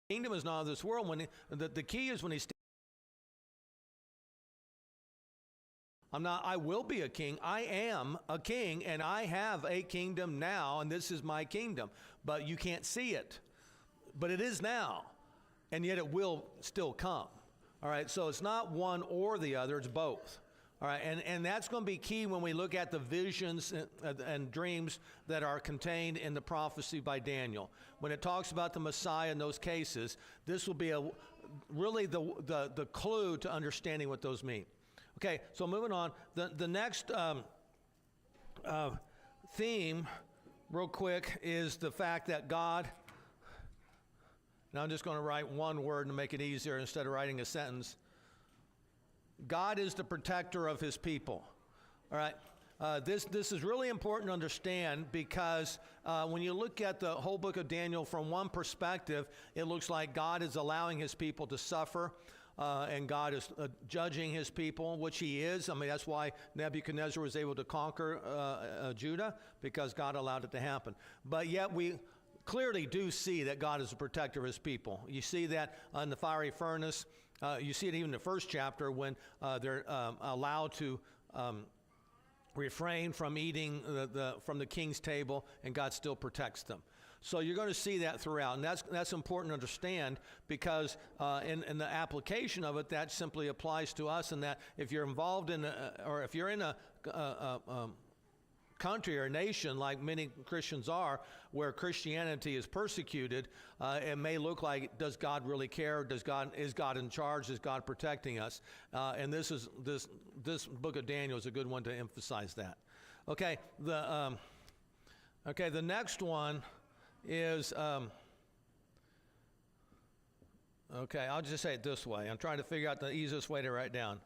kingdom is not of this world. When the key is when he I will be a king. I am a king, and I have a kingdom now, and this is my kingdom. But you can't see it. But it is now, and yet it will still come. All right, so it's not one or the other, it's both. All right, and that's going to be key when we look at the visions and dreams that are contained in the prophecy by Daniel. When it talks about the Messiah in those cases, this will be really the clue to understanding what those mean. Okay, so moving on, the next theme, real quick, is the fact that God, and I'm just going to write one word to make it easier instead of writing a sentence. God is the protector of his people. All right, this is really important to understand because when you look at the whole book of Daniel from one perspective, it looks like God is allowing his people to suffer. And God is judging his people, which he is. I mean, that's why Nebuchadnezzar was able to conquer Judah, because God allowed it to happen. But yet we clearly do see that God is a protector of his people. You see that in the fiery furnace. You see it even in the first chapter when they're allowed to refrain from eating from the king's table, and God still protects them. So you're going to see that throughout, and that's important to understand, because in the application of it, that simply applies to us, and that if you're involved in or if you're in a country or a nation like many Christians are, where Christianity is persecuted, it may look like, does God really care? Is God in charge? Is God protecting us? And this book of Daniel is a good one to emphasize that. Okay, the next one is, okay, I'll just say it this way. I'm trying to figure out the easiest way to write down.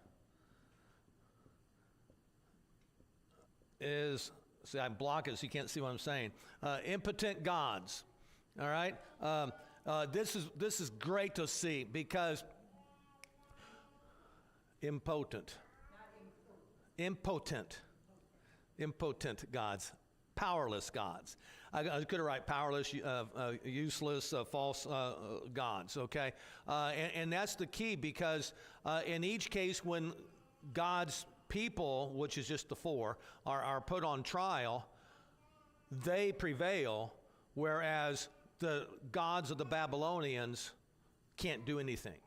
See, I block it so you can't see what I'm saying. Impotent gods. All right? This is great to see, because impotent gods. Powerless gods. I could have written powerless, useless, false gods, okay? And that's the key, because in each case when God's people, which is just the four, are put on trial, they prevail, whereas the gods of the Babylonians can't do anything.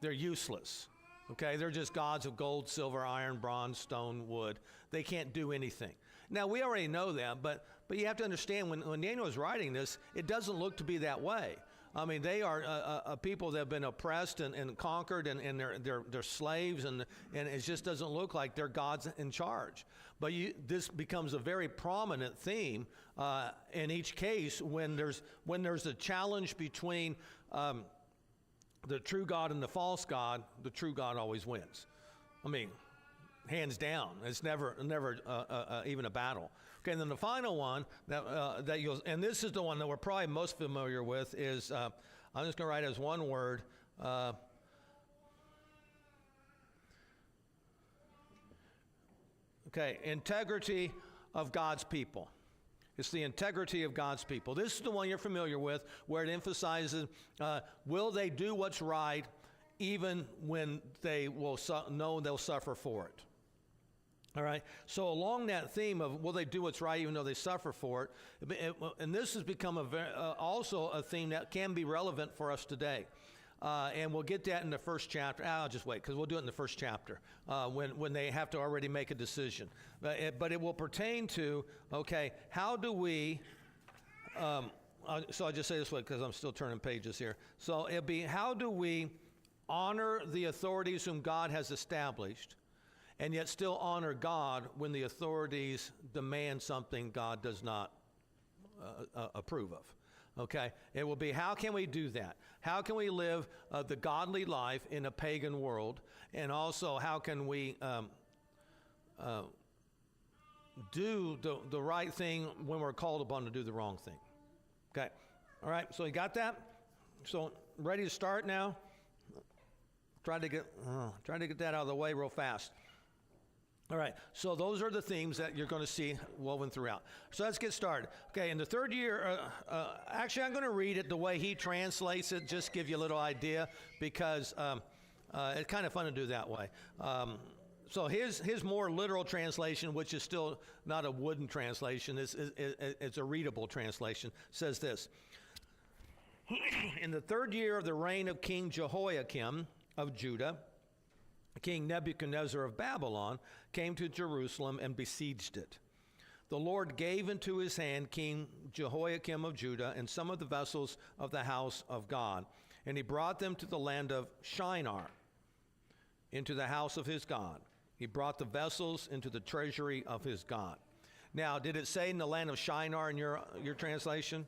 They're useless. Okay, they're just gods of gold, silver, iron, bronze, stone, wood. They can't do anything. Now, we already know that, but you have to understand, when Daniel is writing this, it doesn't look to be that way. I mean, they are a people that have been oppressed and conquered, and they're slaves, and it just doesn't look like they're gods in charge. But this becomes a very prominent theme in each case when there's a challenge between the true God and the false God. The true God always wins. I mean, hands down. It's never even a battle. Okay, and then the final one that you'll, and this is the one that we're probably most familiar with, is I'm just going to write as one word. Okay, integrity of God's people. It's the integrity of God's people. This is the one you're familiar with, where it emphasizes, will they do what's right even when they will know they'll suffer for it? All right, so along that theme of will they do what's right even though they suffer for it, and this has become also a theme that can be relevant for us today. And we'll get that in the first chapter. I'll just wait, because we'll do it in the first chapter when they have to already make a decision. But it will pertain to, okay, how do we, so I'll just say this way because I'm still turning pages here. So it'll be, how do we honor the authorities whom God has established, and yet still honor God when the authorities demand something God does not approve of? Okay, it will be, how can we do that? How can we live the godly life in a pagan world? And also, how can we do the right thing when we're called upon to do the wrong thing? Okay, all right, so you got that? So, ready to start now? Try to get that out of the way real fast. All right, so those are the themes that you're going to see woven throughout. So let's get started. Okay, in the third year, actually I'm going to read it the way he translates it, just give you a little idea, because it's kind of fun to do that way. So his more literal translation, which is still not a wooden translation, it's a readable translation, says this. In the third year of the reign of King Jehoiakim of Judah, King Nebuchadnezzar of Babylon came to Jerusalem and besieged it. The Lord gave into his hand King Jehoiakim of Judah and some of the vessels of the house of God, and he brought them to the land of Shinar, into the house of his God. He brought the vessels into the treasury of his God. Now, did it say in the land of Shinar in your translation?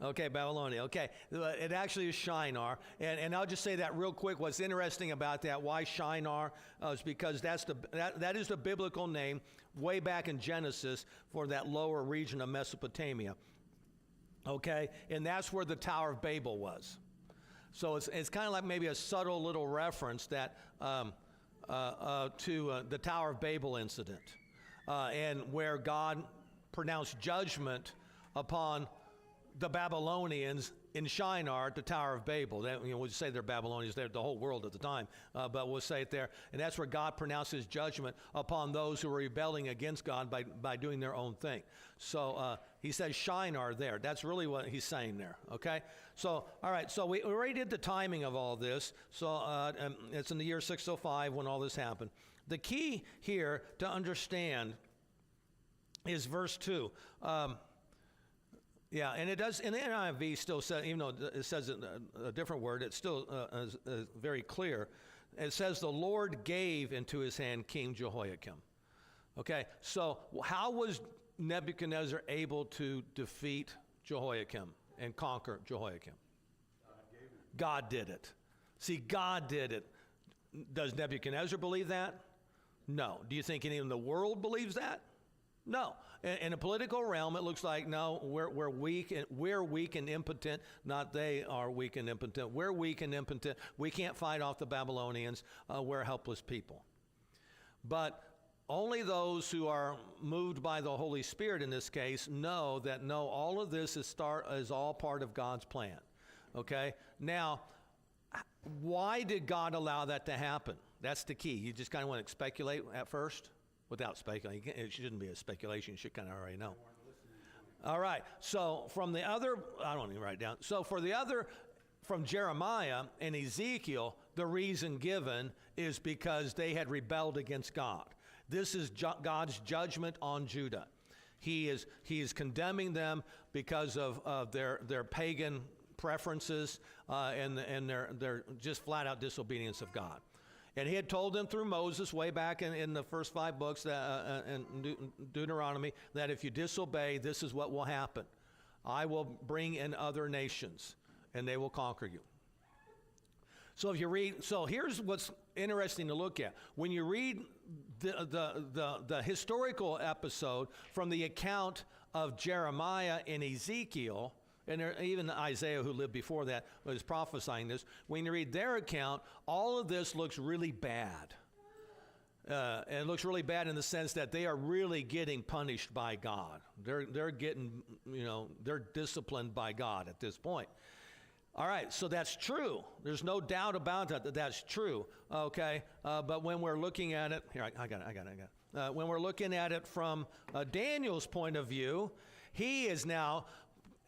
Okay, Babylonia. Okay, it actually is Shinar, and I'll just say that real quick. What's interesting about that? Why Shinar? Is because that is the biblical name way back in Genesis for that lower region of Mesopotamia. Okay, and that's where the Tower of Babel was. So it's kind of like maybe a subtle little reference that to the Tower of Babel incident, and where God pronounced judgment upon the Babylonians in Shinar, the Tower of Babel. That, we'll say they're Babylonians, they're the whole world at the time, but we'll say it there. And that's where God pronounces judgment upon those who are rebelling against God by doing their own thing. So he says Shinar there. That's really what he's saying there, okay? So, all right, so we already did the timing of all this. So it's in the year 605 when all this happened. The key here to understand is verse 2. Yeah, and it does, and the NIV still says, even though it says a different word, it's still very clear. It says the Lord gave into his hand King Jehoiakim. Okay, so how was Nebuchadnezzar able to defeat Jehoiakim and conquer Jehoiakim? God did it. See, God did it. Does Nebuchadnezzar believe that? No. Do you think anyone in the world believes that? No. In a political realm, it looks like, no, we're weak and impotent, not they are weak and impotent. We're weak and impotent. We can't fight off the Babylonians. We're helpless people. But only those who are moved by the Holy Spirit in this case know that, no, all of this is all part of God's plan. Okay? Now, why did God allow that to happen? That's the key. You just kind of want to speculate at first? Without speculating, it shouldn't be a speculation. You should kind of already know. All right. So from the other, I don't even write it down. So from Jeremiah and Ezekiel, the reason given is because they had rebelled against God. This is God's judgment on Judah. He is condemning them because of their pagan preferences and their just flat out disobedience of God. And he had told them through Moses way back in the first 5 books in Deuteronomy that if you disobey, this is what will happen. I will bring in other nations, and they will conquer you. So if you read, so here's what's interesting to look at. When you read the historical episode from the account of Jeremiah and Ezekiel, and even Isaiah, who lived before that, was prophesying this. When you read their account, all of this looks really bad. And it looks really bad in the sense that they are really getting punished by God. They're getting, they're disciplined by God at this point. All right, so that's true. There's no doubt about that that's true. Okay, but when we're looking at it, here, I got it. When we're looking at it from Daniel's point of view, he is now,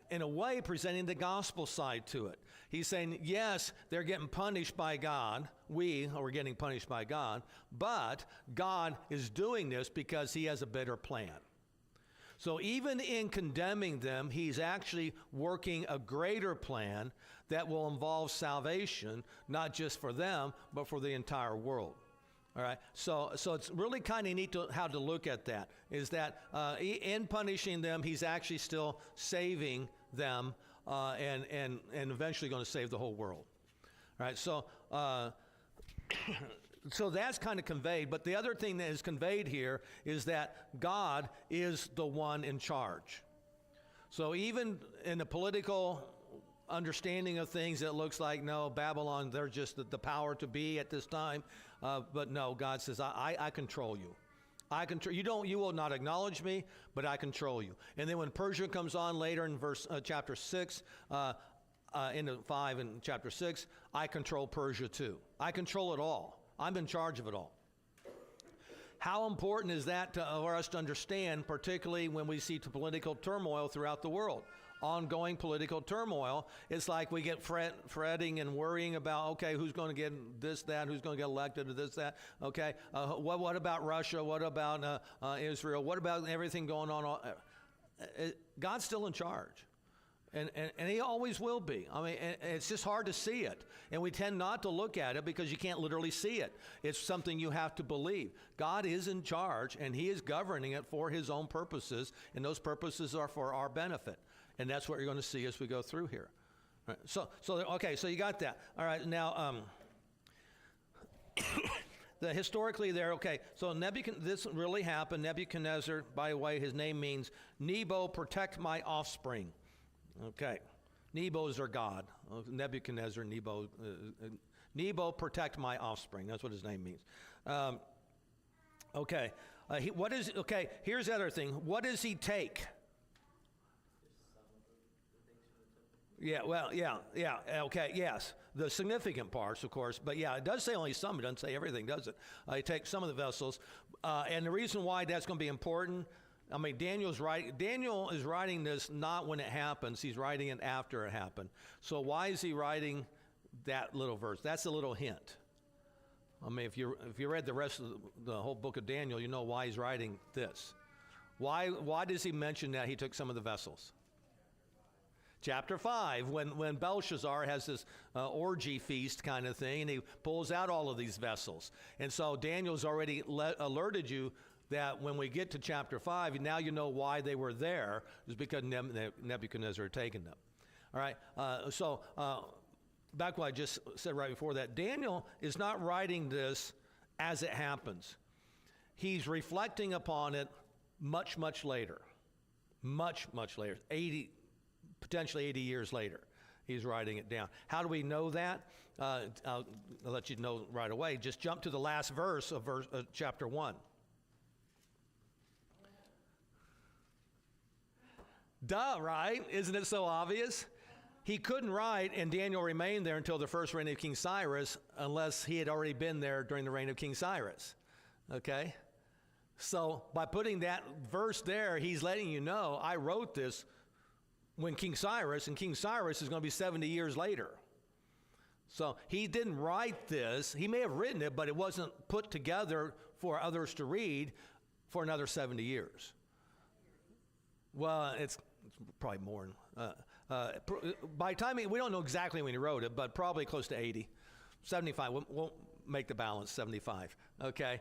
in a way, presenting the gospel side to it. He's saying, yes, they're getting punished by God. We are getting punished by God. But God is doing this because he has a better plan. So even in condemning them, he's actually working a greater plan that will involve salvation, not just for them, but for the entire world. All right, so it's really kind of neat how to look at that, is that in punishing them, he's actually still saving them and eventually going to save the whole world. All right, so so that's kind of conveyed, but the other thing that is conveyed here is that God is the one in charge. So even in the political understanding of things that looks like, no, Babylon, they're just the power to be at this time. But no, God says, I control you. I control you will not acknowledge me, but I control you. And then when Persia comes on later in chapter 6, into 5 in chapter 6, I control Persia too. I control it all. I'm in charge of it all. How important is that for us to understand, particularly when we see political turmoil throughout the world? Ongoing political turmoil. It's like we get fretting and worrying about, okay, who's going to get this, that, who's going to get elected to this, that, okay? What about Russia? What about Israel? What about everything going on? God's still in charge. And he always will be. I mean, it's just hard to see it. And we tend not to look at it because you can't literally see it. It's something you have to believe. God is in charge, and he is governing it for his own purposes, and those purposes are for our benefit. And that's what you're going to see as we go through here. All right, okay, so you got that. All right, now, historically there, okay, so this really happened. Nebuchadnezzar, by the way, his name means, Nebo, protect my offspring. Okay, Nebo is our God. Nebuchadnezzar, Nebo, protect my offspring. That's what his name means. Okay, here's the other thing. What does he take? Yeah, okay, yes. The significant parts, of course, but yeah, it does say only some. It doesn't say everything, does it? He takes some of the vessels. And the reason why that's going to be important, I mean, Daniel is writing this not when it happens. He's writing it after it happened. So why is he writing that little verse? That's a little hint. I mean, if you read the rest of the whole book of Daniel, you know why he's writing this. Why does he mention that he took some of the vessels? Chapter 5, when Belshazzar has this orgy feast kind of thing, and he pulls out all of these vessels. And so Daniel's already alerted you that when we get to chapter 5, now you know why they were there, is because Nebuchadnezzar had taken them. All right, back to what I just said right before that, Daniel is not writing this as it happens. He's reflecting upon it much, much later. Much, much later, potentially 80 years later. He's writing it down. How do we know that? I'll let you know right away. Just jump to the last verse of chapter 1. Duh, right? Isn't it so obvious? He couldn't write, and Daniel remained there until the first reign of King Cyrus, unless he had already been there during the reign of King Cyrus. Okay? So by putting that verse there, he's letting you know, I wrote this when King Cyrus, and King Cyrus is going to be 70 years later. So he didn't write this. He may have written it, but it wasn't put together for others to read for another 70 years. Well, it's probably more. By the time, we don't know exactly when he wrote it, but probably close to 80. 75, won't make the balance, 75, okay?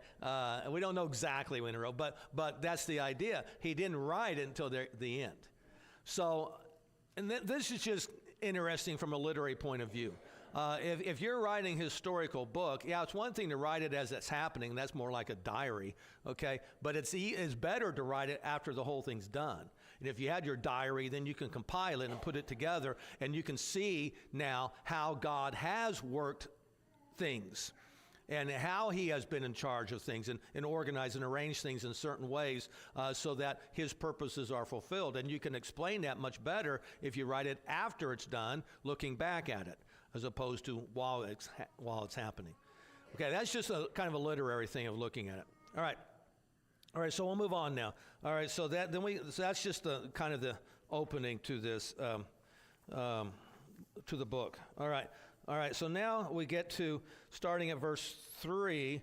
We don't know exactly when he wrote, but that's the idea. He didn't write it until the end. So, and this is just interesting from a literary point of view. If you're writing a historical book, yeah, it's one thing to write it as it's happening. That's more like a diary, okay? But it's better to write it after the whole thing's done. And if you had your diary, then you can compile it and put it together, and you can see now how God has worked things and how he has been in charge of things and organized and arranged things in certain ways so that his purposes are fulfilled. And you can explain that much better if you write it after it's done, looking back at it, as opposed to while it's happening. Okay, that's just a kind of a literary thing of looking at it. All right, so we'll move on now. All right, so that's just the kind of the opening to this to the book. All right, so now we get to starting at verse 3,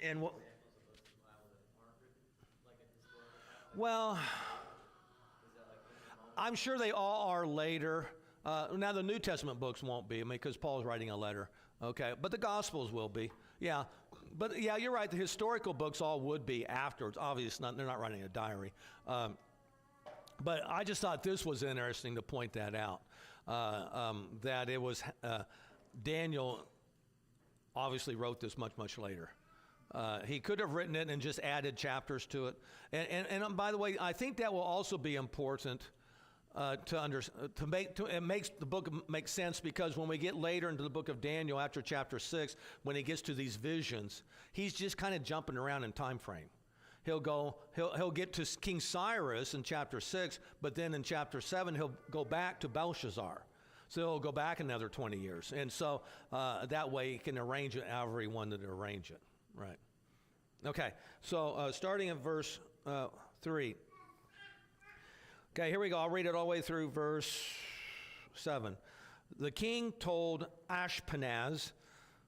and well, I'm sure they all are later. Now the New Testament books won't be, because Paul's writing a letter, okay? But the Gospels will be, yeah. But yeah, you're right, the historical books all would be afterwards. Obviously, they're not writing a diary. But I just thought this was interesting to point that out. That it was Daniel obviously wrote this much, much later. He could have written it and just added chapters to it. And by the way, I think that will also be important it makes the book make sense, because when we get later into the book of Daniel after chapter 6, when he gets to these visions, he's just kind of jumping around in time frame. He'll get to King Cyrus in chapter 6, but then in chapter 7 he'll go back to Belshazzar. So he'll go back another 20 years. And so that way he can arrange it however he wanted to arrange it. Right. Okay, so starting at verse 3. Okay, here we go. I'll read it all the way through verse 7. The king told Ashpenaz,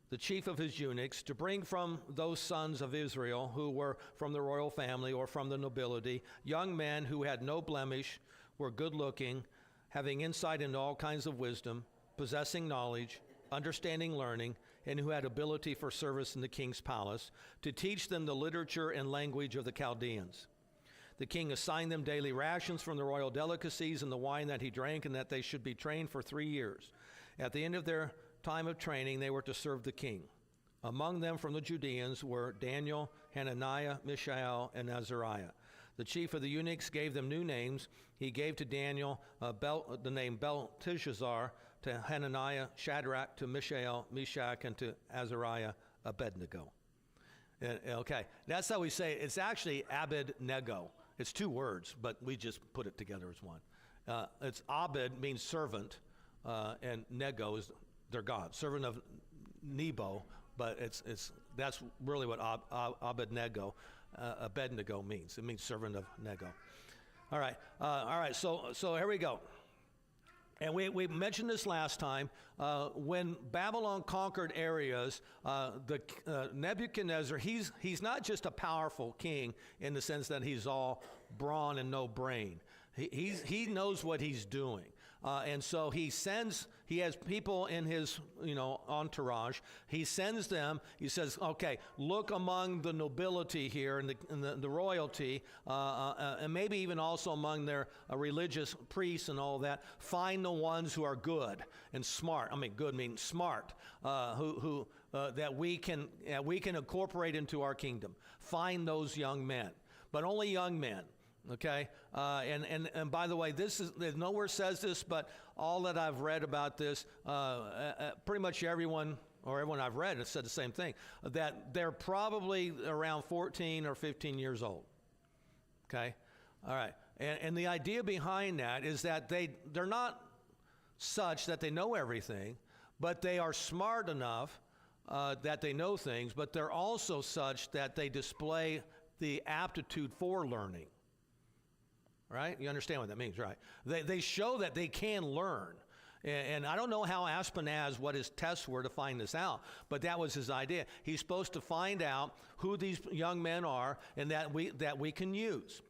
the chief of his eunuchs, to bring from those sons of Israel who were from the royal family or from the nobility, young men who had no blemish, were good-looking, having insight into all kinds of wisdom, possessing knowledge, understanding learning, and who had ability for service in the king's palace, to teach them the literature and language of the Chaldeans. The king assigned them daily rations from the royal delicacies and the wine that he drank, and that they should be trained for 3 years. At the end of their time of training, they were to serve the king. Among them from the Judeans were Daniel, Hananiah, Mishael, and Azariah. The chief of the eunuchs gave them new names. He gave to Daniel the name Belteshazzar, to Hananiah Shadrach, to Mishael Meshach, and to Azariah Abednego. Okay, that's how we say it. It's actually Abednego. It's 2 words, but we just put it together as one. It's Abed means servant, and Nego is their god, servant of Nebo. But that's really what Abednego means. It means servant of Nego. All right. So here we go. And we mentioned this last time. When Babylon conquered areas, Nebuchadnezzar, he's not just a powerful king in the sense that he's all brawn and no brain. He knows what he's doing. And so he has people in his, entourage. He sends them, he says, okay, look among the nobility here and the royalty, and maybe even also among their religious priests and all that. Find the ones who are good and smart. I mean, good means smart, that we can incorporate into our kingdom. Find those young men, but only young men. Okay, and by the way, nowhere says this, but all that I've read about this, pretty much everyone I've read has said the same thing, that they're probably around 14 or 15 years old. Okay, all right, and the idea behind that is that they're not such that they know everything, but they are smart enough that they know things, but they're also such that they display the aptitude for learning. Right? You understand what that means, right? They show that they can learn. And I don't know how Ashpenaz, what his tests were to find this out, but that was his idea. He's supposed to find out who these young men are and that we can use.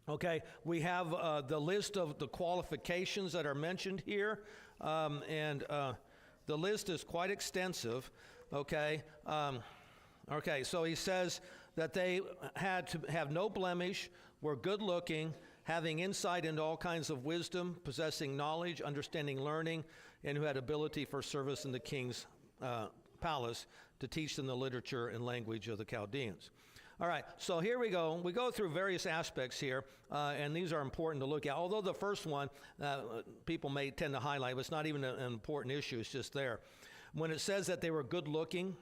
Okay, we have the list of the qualifications that are mentioned here, and the list is quite extensive. Okay, so he says that they had to have no blemish, were good-looking, having insight into all kinds of wisdom, possessing knowledge, understanding learning, and who had ability for service in the king's palace to teach them the literature and language of the Chaldeans. All right, so here we go. We go through various aspects here, and these are important to look at. Although the first one, people may tend to highlight, but it's not even an important issue, it's just there. When it says that they were good-looking,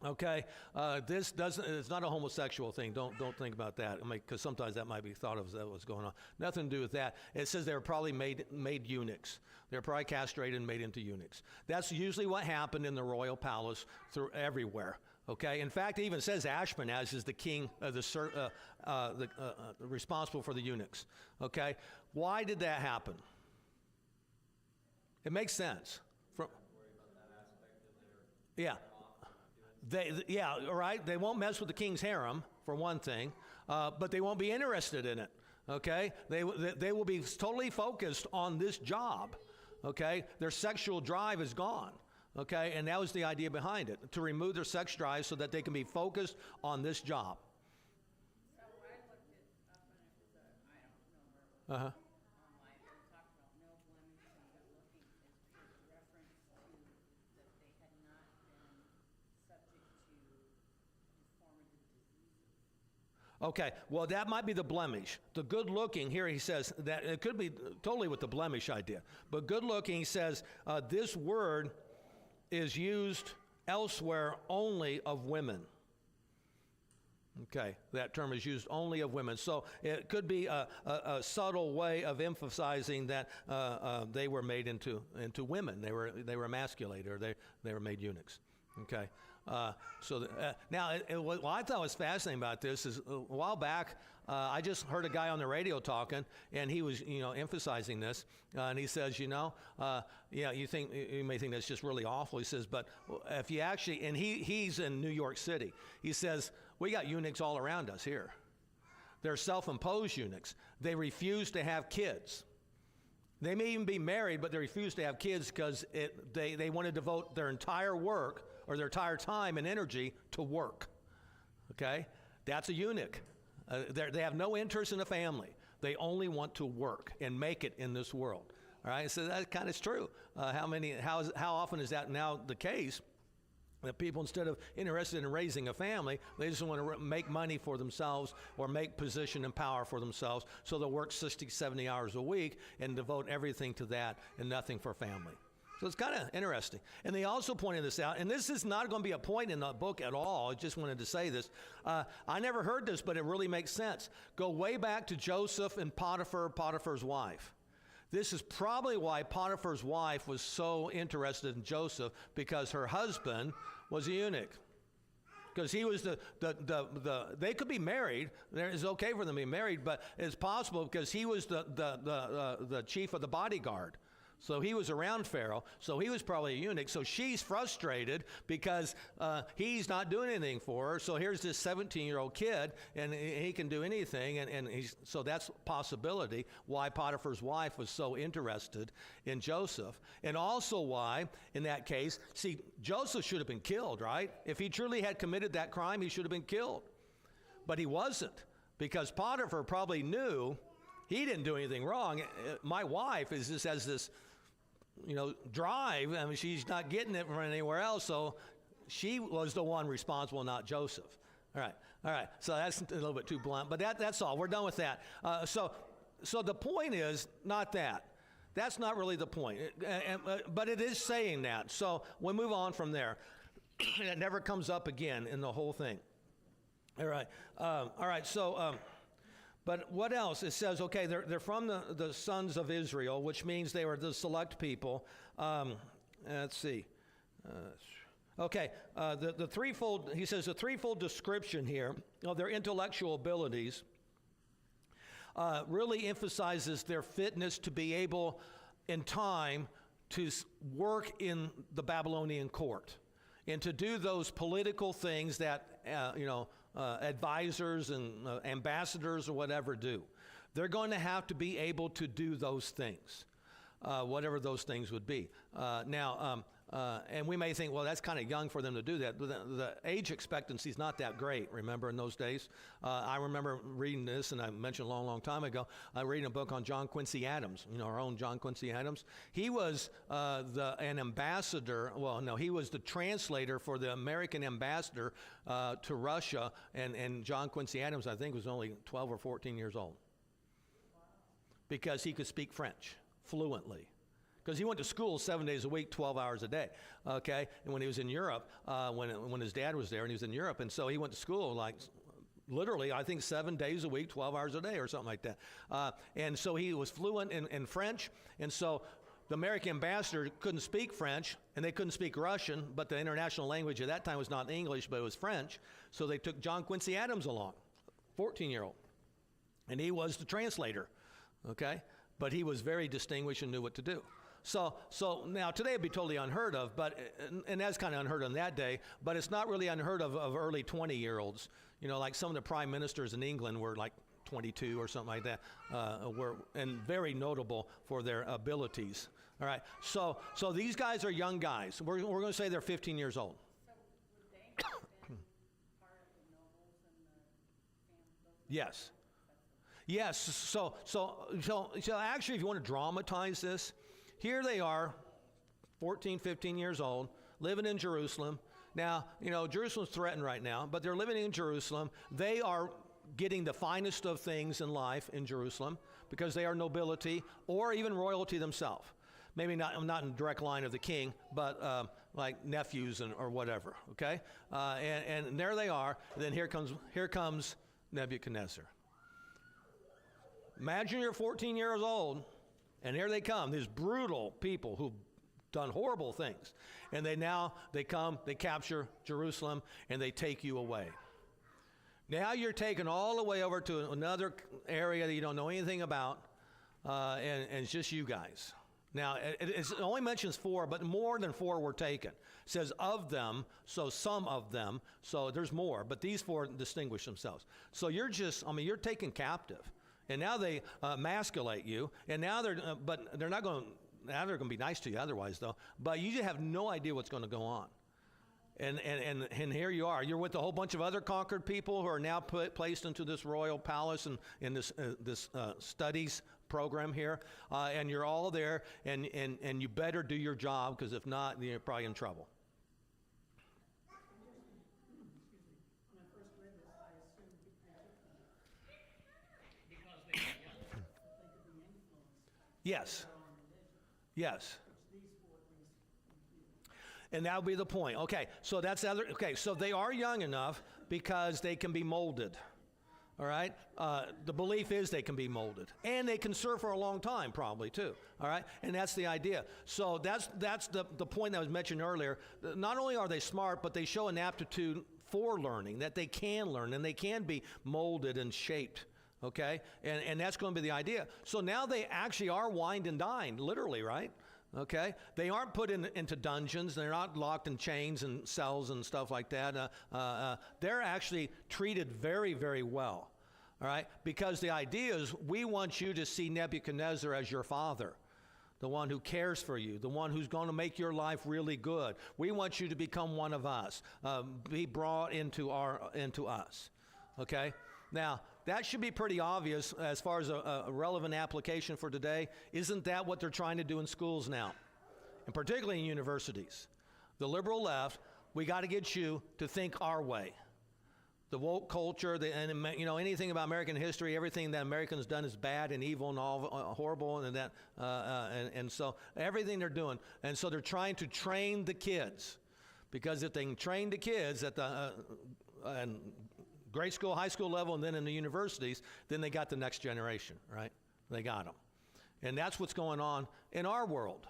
okay, it's not a homosexual thing. Don't think about that. I mean, because sometimes that might be thought of as that was going on. Nothing to do with that. It says they were probably made eunuchs. They were probably castrated and made into eunuchs. That's usually what happened in the royal palace through everywhere. Okay. In fact, it even says Ashpenaz is the king, responsible for the eunuchs. Okay. Why did that happen? It makes sense. Yeah. Right. They won't mess with the king's harem, for one thing, but they won't be interested in it. Okay, they will be totally focused on this job. Okay, their sexual drive is gone. Okay, and that was the idea behind it, to remove their sex drive so that they can be focused on this job. So I looked it up and it was I don't know where it was. Online, it talked about no blemish and good looking is pure reference to that they had not been subject to deformative diseases. Okay, well, that might be the blemish. The good looking, here he says that it could be totally with the blemish idea. But good looking, he says, this word is used elsewhere only of women. Okay, that term is used only of women. So it could be a subtle way of emphasizing that they were made into women. They were emasculated, or they were made eunuchs. Okay. Now, what I thought was fascinating about this is a while back, I just heard a guy on the radio talking, and he was, emphasizing this, and he says, you may think that's just really awful. He says, but if you actually, and he's in New York City, he says, we got eunuchs all around us here. They're self-imposed eunuchs. They refuse to have kids. They may even be married, but they refuse to have kids because they want to devote their entire work or their entire time and energy to work. Okay? That's a eunuch. They have no interest in a family. They only want to work and make it in this world. All right? So that kind of is true. How often is that now the case? That people, instead of interested in raising a family, they just want to make money for themselves or make position and power for themselves. So they'll work 60, 70 hours a week and devote everything to that and nothing for family. So it's kind of interesting. And they also pointed this out, and this is not going to be a point in the book at all. I just wanted to say this. I never heard this, but it really makes sense. Go way back to Joseph and Potiphar's wife. This is probably why Potiphar's wife was so interested in Joseph, because her husband was a eunuch. Because he was they could be married. It's okay for them to be married, but it's possible because he was the chief of the bodyguard. So he was around Pharaoh, so he was probably a eunuch. So she's frustrated because he's not doing anything for her. So here's this 17-year-old kid, and he can do anything. So that's a possibility why Potiphar's wife was so interested in Joseph. And also why, in that case, see, Joseph should have been killed, right? If he truly had committed that crime, he should have been killed. But he wasn't, because Potiphar probably knew he didn't do anything wrong. My wife has this drive. I mean, she's not getting it from anywhere else, so she was the one responsible, not Joseph. All right. So that's a little bit too blunt, but that's all. We're done with that. So the point is not that. That's not really the point, but it is saying that. So we'll move on from there. It never comes up again in the whole thing. All right. So. But what else? It says, okay, they're from the sons of Israel, which means they were the select people. Let's see. The threefold, he says, the threefold description here of their intellectual abilities really emphasizes their fitness to be able, in time, to work in the Babylonian court and to do those political things that, advisors and ambassadors or whatever do. They're going to have to be able to do those things, whatever those things would be. And we may think, well, that's kind of young for them to do that. The age expectancy is not that great, remember, in those days. I remember reading this, and I mentioned a long, long time ago, reading a book on John Quincy Adams, our own John Quincy Adams. He was an ambassador, he was the translator for the American ambassador to Russia, and John Quincy Adams, I think, was only 12 or 14 years old. Because he could speak French fluently. Because he went to school 7 days a week, 12 hours a day, okay? And when he was in Europe, when his dad was there, and he was in Europe, and so he went to school like literally, I think 7 days a week, 12 hours a day or something like that. And so he was fluent in French, and so the American ambassador couldn't speak French, and they couldn't speak Russian, but the international language at that time was not English, but it was French. So they took John Quincy Adams along, 14-year-old, and he was the translator, okay? But he was very distinguished and knew what to do. So now today it'd be totally unheard of, and that's kind of unheard of in that day, but it's not really unheard of early 20-year-olds. Like some of the prime ministers in England were like 22 or something like that, and very notable for their abilities. All right, so these guys are young guys. We're going to say they're 15 years old. So would they have been part of the nobles and the Yes. Yes. So actually, if you want to dramatize this, here they are, 14, 15 years old, living in Jerusalem. Now, Jerusalem's threatened right now, but they're living in Jerusalem. They are getting the finest of things in life in Jerusalem because they are nobility or even royalty themselves. Maybe not in direct line of the king, but like nephews or whatever, okay? And there they are. And then here comes Nebuchadnezzar. Imagine you're 14 years old, and here they come, these brutal people who've done horrible things. And they come, they capture Jerusalem, and they take you away. Now you're taken all the way over to another area that you don't know anything about, and it's just you guys. Now, it only mentions 4, but more than 4 were taken. It says of them, so some of them, so there's more, but these 4 distinguish themselves. So you're taken captive. And now they emasculate you, and now they're not going to be nice to you otherwise, though, but you just have no idea what's going to go on. And here you are. You're with a whole bunch of other conquered people who are now placed into this royal palace and in this studies program here, and you're all there, and you better do your job, because if not, you're probably in trouble. Yes. Yes. And that would be the point. Okay, so so they are young enough because they can be molded. All right? The belief is they can be molded. And they can serve for a long time, probably, too. All right? And that's the idea. So that's the point that was mentioned earlier. Not only are they smart, but they show an aptitude for learning, that they can learn, and they can be molded and shaped. Okay? And that's going to be the idea. So now they actually are wined and dined, literally, right? Okay? They aren't put into dungeons. They're not locked in chains and cells and stuff like that. They're actually treated very, very well. All right? Because the idea is we want you to see Nebuchadnezzar as your father, the one who cares for you, the one who's going to make your life really good. We want you to become one of us, be brought into us. Okay? Now, that should be pretty obvious as far as a relevant application for today. Isn't that what they're trying to do in schools now? And particularly in universities. The liberal left, we got to get you to think our way. The woke culture, anything about American history, everything that Americans done is bad and evil and all horrible, and so everything they're doing. And so they're trying to train the kids. Because if they can train the kids at the grade school, high school level, and then in the universities, then they got the next generation, right? They got them. And that's what's going on in our world,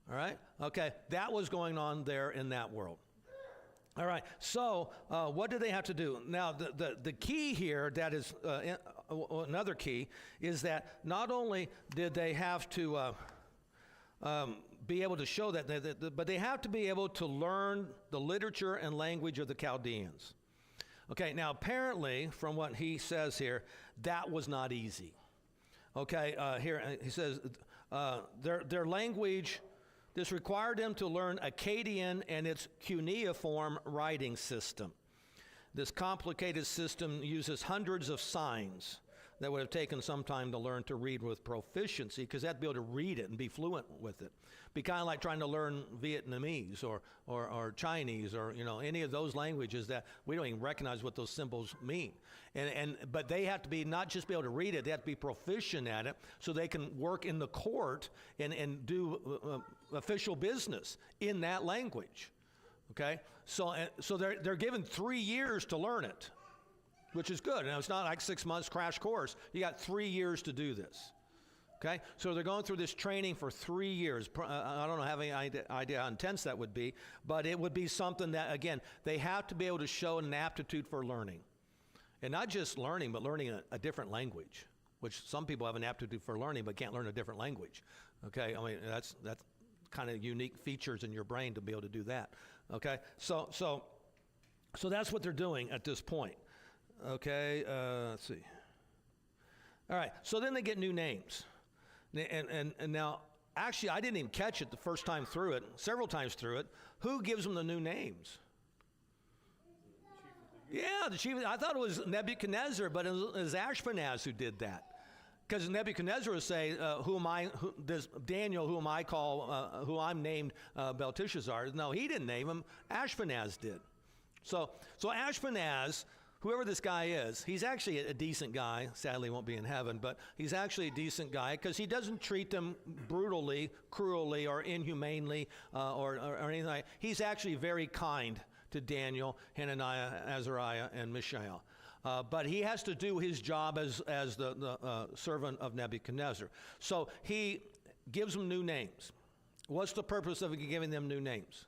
all right? Okay, that was going on there in that world. All right, so what do they have to do? Now, the key here, that is another key, is that not only did they have to be able to show that, but they have to be able to learn the literature and language of the Chaldeans. Okay, now apparently, from what he says here, that was not easy. Okay, here he says their language, this required them to learn Akkadian and its cuneiform writing system. This complicated system uses hundreds of signs that would have taken some time to learn to read with proficiency, because they had to be able to read it and be fluent with it. Be kind of like trying to learn Vietnamese or Chinese or any of those languages that we don't even recognize what those symbols mean. But they have to be not just be able to read it, they have to be proficient at it so they can work in the court and do official business in that language. Okay, so they're given 3 years to learn it, which is good. And it's not like 6 months crash course. You got 3 years to do this. Okay, so they're going through this training for 3 years. I don't have any idea how intense that would be, but it would be something that, again, they have to be able to show an aptitude for learning. And not just learning, but learning a different language, which some people have an aptitude for learning but can't learn a different language. Okay, I mean, that's kind of unique features in your brain to be able to do that. Okay, so that's what they're doing at this point. Okay, let's see. All right, so then they get new names. And now, actually, I didn't even catch it the first time through it, several times through it. Who gives them the new names? Yeah, the chief. I thought it was Nebuchadnezzar, but it was Ashpenaz who did that. Because Nebuchadnezzar would say, Daniel, whom I call, who I'm named Belteshazzar. No, he didn't name him. Ashpenaz did. So Ashpenaz whoever this guy is, he's actually a decent guy. Sadly, won't be in heaven, but he's actually a decent guy because he doesn't treat them brutally, cruelly, or inhumanely, or anything like that. He's actually very kind to Daniel, Hananiah, Azariah, and Mishael. But he has to do his job as the servant of Nebuchadnezzar. So he gives them new names. What's the purpose of giving them new names?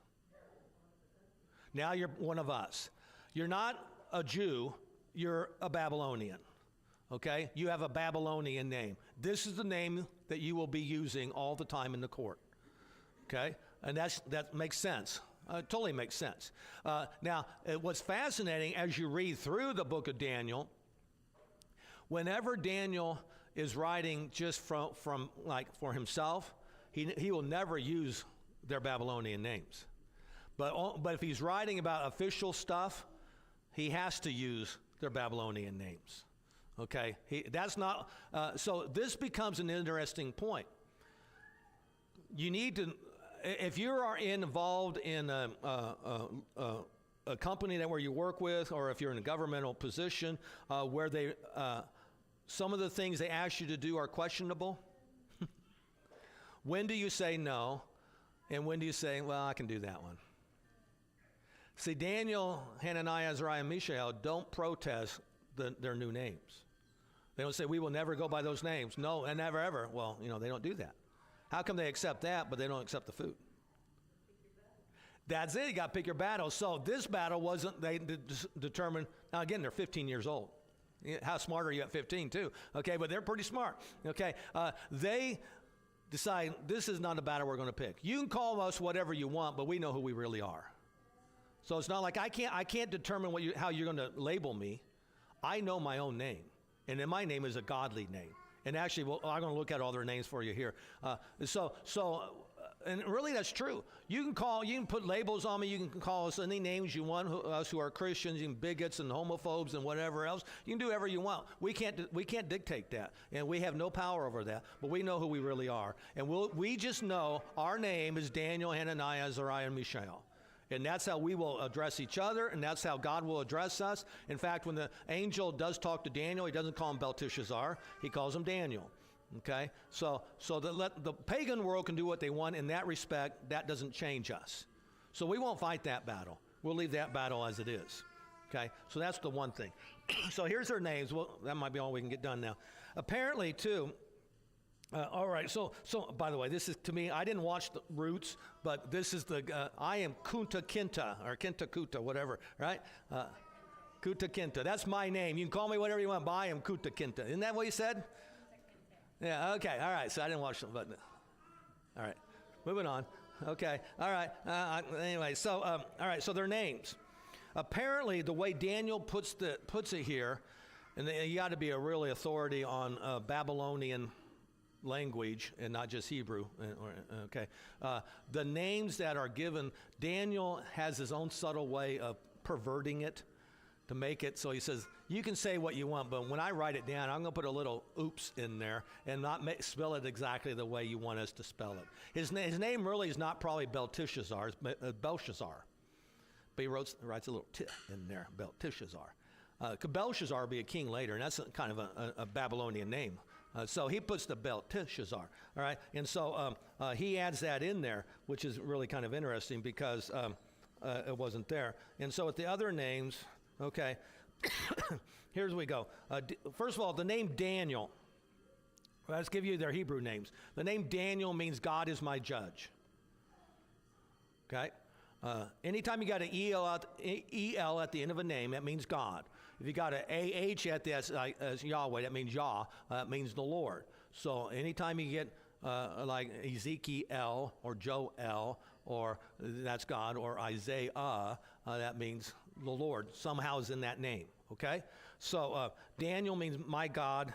Now you're one of us. You're not a Jew, you're a Babylonian. Okay? You have a Babylonian name. This is the name that you will be using all the time in the court. Okay? And that makes sense. Totally makes sense. Now, what's fascinating as you read through the book of Daniel, whenever Daniel is writing just from like for himself, he will never use their Babylonian names. But if he's writing about official stuff, he has to use their Babylonian names. Okay, that's not. So this becomes an interesting point. You need to, if you are involved in a company where you work with, or if you're in a governmental position where some of the things they ask you to do are questionable. When do you say no, and when do you say, well, I can do that one? See, Daniel, Hananiah, Azariah, and Mishael don't protest their new names. They don't say, we will never go by those names. No, and never, ever. Well, they don't do that. How come they accept that, but they don't accept the food? That's it. You got to pick your battle. So this battle wasn't, they determined, now again, they're 15 years old. How smart are you at 15 too? Okay, but they're pretty smart. Okay, they decide this is not a battle we're going to pick. You can call us whatever you want, but we know who we really are. So it's not like I can't determine how you're going to label me. I know my own name, and then my name is a godly name. And actually, I'm going to look at all their names for you here. And really that's true. You can put labels on me. You can call us any names you want. Us who are Christians, and bigots and homophobes and whatever else. You can do whatever you want. We can't dictate that, and we have no power over that. But we know who we really are, and we just know our name is Daniel, Hananiah, Azariah, and Mishael. And that's how we will address each other, and that's how God will address us. In fact, when the angel does talk to Daniel, he doesn't call him Belteshazzar. He calls him Daniel. Okay? So the pagan world can do what they want in that respect. That doesn't change us. So we won't fight that battle. We'll leave that battle as it is. Okay? So that's the one thing. So here's their names. Well, that might be all we can get done now. Apparently, too, all right, so by the way, this is, to me, I didn't watch the Roots, but this is I am Kunta Kinte, or Kinta Kuta, whatever, right? Kunta Kinte, that's my name. You can call me whatever you want, but I am Kunta Kinte. Isn't that what you said? Yeah, okay, all right, so I didn't watch them, but, all right, moving on. Okay, all right, anyway, so, all right, so their names. Apparently, the way Daniel puts it here, and you got to be a really authority on Babylonian language and not just Hebrew. Okay, the names that are given, Daniel has his own subtle way of perverting it to make it so he says you can say what you want, but when I write it down, I'm going to put a little oops in there and not spell it exactly the way you want us to spell it. His name really is not probably Belteshazzar, it's Belshazzar, but he writes a little t in there, Belteshazzar. Belshazzar will be a king later, and that's kind of a Babylonian name. So he puts the Belteshazzar, all right? And so he adds that in there, which is really kind of interesting because it wasn't there. And so with the other names, okay, here's we go. First of all, the name Daniel. Let's give you their Hebrew names. The name Daniel means God is my judge. Okay? Anytime you got an E-L at the end of a name, that means God. If you got an A-H at the as Yahweh, that means Yah, that means the Lord. So anytime you get like Ezekiel or Joel, or that's God, or Isaiah, that means the Lord. Somehow is in that name, okay? So Daniel means my God.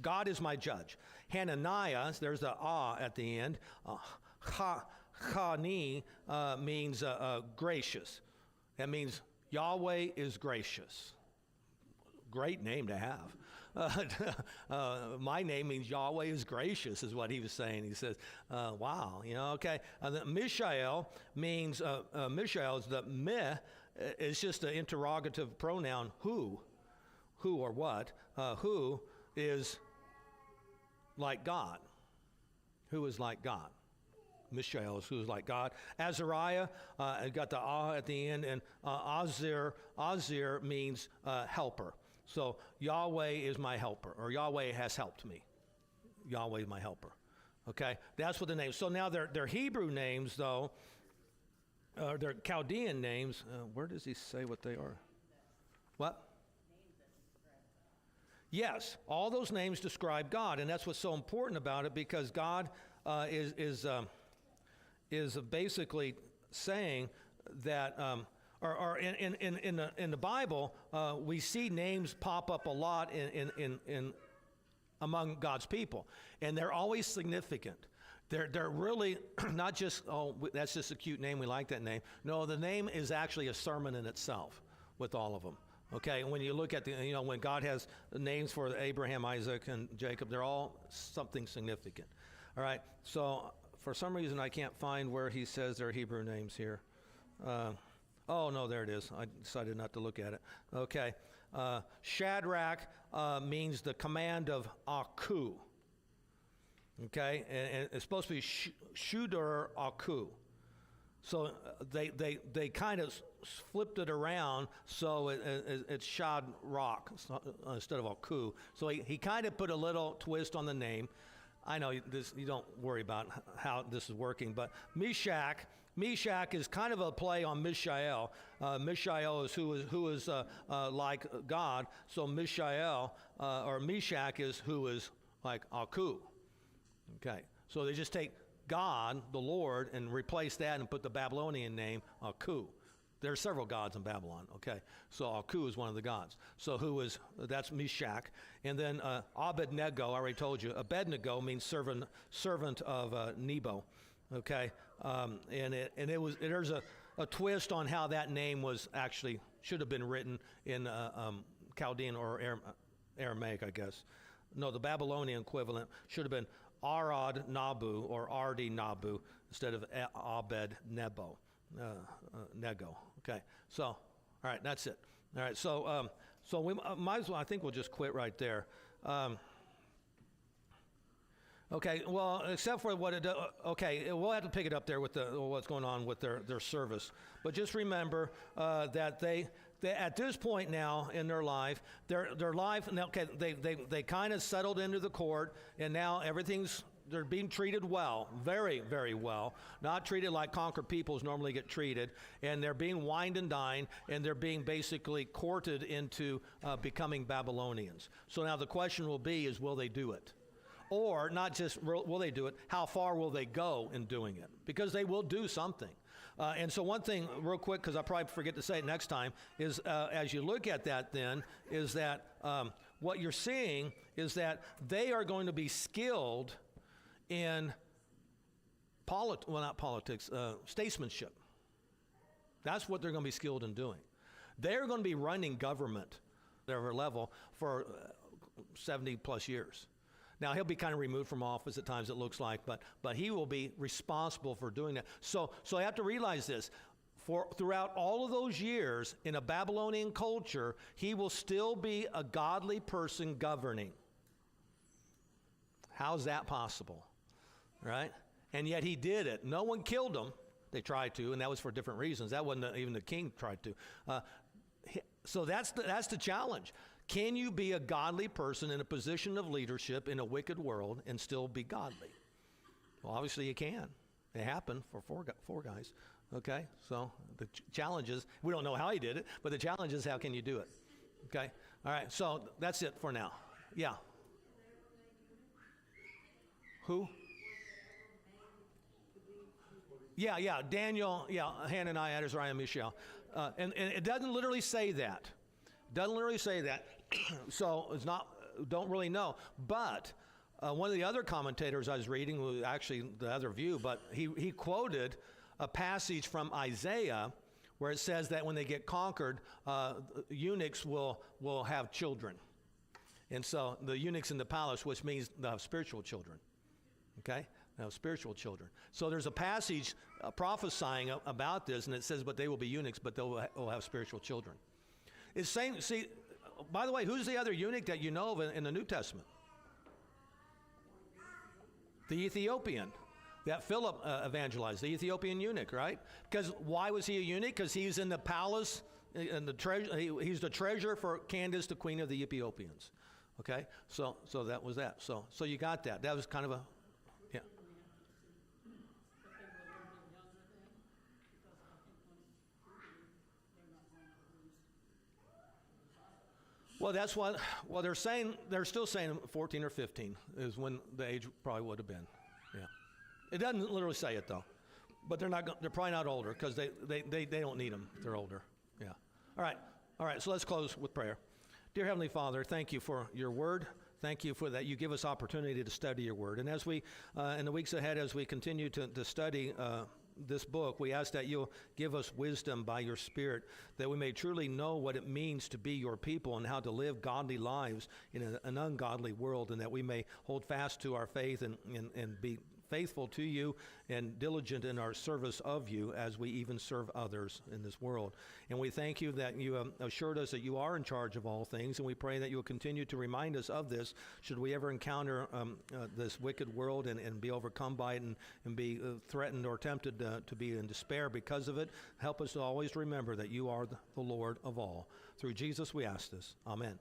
God is my judge. Hananiah, there's the at the end. Chani means gracious. That means Yahweh is gracious. Great name to have. My name means Yahweh is gracious, is what he was saying. He says, wow, okay. Mishael means, Mishael is the meh it's just an interrogative pronoun, who or what, who is like God. Who is like God? Mishael is who is like God. Azariah, got the at the end, and Azir means helper. So Yahweh is my helper, or Yahweh has helped me. Yahweh is my helper. Okay, that's what the names. So now their Hebrew names, though, their Chaldean names. Where does he say what they are? What? Yes, all those names describe God, and that's what's so important about it, because God is basically saying that, or in the Bible, we see names pop up a lot in among God's people, and they're always significant. They're really not just, that's just a cute name, we like that name. No, the name is actually a sermon in itself with all of them. Okay, and when you look at when God has names for Abraham, Isaac, and Jacob, they're all something significant. All right, so for some reason I can't find where he says their Hebrew names here. Oh, no, there it is. I decided not to look at it. Okay, Shadrach means the command of Aku. Okay, and it's supposed to be Shudur Aku. So they kind of flipped it around, so it's Shadrach instead of Aku. So he kind of put a little twist on the name. I know this, you don't worry about how this is working, but Meshach is kind of a play on Mishael. Mishael is who is like God. So Mishael or Meshach is who is like Aku. Okay, so they just take God, the Lord, and replace that and put the Babylonian name Aku. There are several gods in Babylon, okay? So Aku is one of the gods. So that's Meshach. And then Abednego, I already told you. Abednego means servant of Nebo, okay? There's a twist on how that name was actually, should have been written in Chaldean or Aramaic, I guess. No, the Babylonian equivalent should have been Arad Nabu or Ardi Nabu instead of Abed Nebo. Nego. Okay. So, all right, that's it. All right. So we might as well. I think we'll just quit right there. Okay. Well, except for what it does. Okay, we'll have to pick it up there with what's going on with their service. But just remember that they at this point now in their life, their life. Okay, they kind of settled into the court, and now they're being treated well, very, very well. Not treated like conquered peoples normally get treated. And they're being wined and dined, and they're being basically courted into becoming Babylonians. So now the question will be is, will they do it? Or not just will they do it, how far will they go in doing it? Because they will do something. And so one thing, real quick, because I'll probably forget to say it next time, is as you look at that then, is that what you're seeing is that they are going to be skilled in statesmanship. That's what they're going to be skilled in doing. They're going to be running government at their level for 70 plus years. Now, he'll be kind of removed from office at times, it looks like, but he will be responsible for doing that. So I have to realize this. Throughout all of those years in a Babylonian culture, he will still be a godly person governing. How's that possible? Right? And yet he did it. No one killed him. They tried to, and that was for different reasons. That wasn't even the king tried to. So that's the challenge. Can you be a godly person in a position of leadership in a wicked world and still be godly? Well, obviously you can. It happened for four guys. Okay? So the challenge is, we don't know how he did it, but the challenge is how can you do it? Okay? All right, so that's it for now. Yeah. Who? Yeah, Daniel, Hananiah, Azariah, and Mishael. And it doesn't literally say that. So it's not, don't really know. But one of the other commentators I was reading, was actually the other view, but he quoted a passage from Isaiah where it says that when they get conquered, eunuchs will have children. And so the eunuchs in the palace, which means they'll have spiritual children. Okay? Now, spiritual children. So there's a passage prophesying about this, and it says, but they will be eunuchs, but will have spiritual children. It's saying, see, by the way, who's the other eunuch that you know of in the New Testament? The Ethiopian that Philip evangelized, the Ethiopian eunuch, right? Because why was he a eunuch? Because he's in the palace, and he's the treasurer for Candace, the queen of the Ethiopians. Okay, so that was that. So you got that. That was kind of a, yeah. Well, that's what. Well, they're saying. They're still saying 14 or 15 is when the age probably would have been. Yeah, it doesn't literally say it though, but they're not. They're probably not older because they don't need them if they're older. Yeah. All right. So let's close with prayer. Dear Heavenly Father, thank you for your word. Thank you for that you give us opportunity to study your word. And as we, in the weeks ahead, as we continue to study this book, we ask that you'll give us wisdom by your Spirit, that we may truly know what it means to be your people and how to live godly lives in an ungodly world, and that we may hold fast to our faith and be faithful to you and diligent in our service of you as we even serve others in this world. And we thank you that you assured us that you are in charge of all things, and we pray that you will continue to remind us of this should we ever encounter this wicked world and be overcome by it and be threatened or tempted to be in despair because of it. Help us to always remember that you are the Lord of all. Through Jesus we ask this. Amen.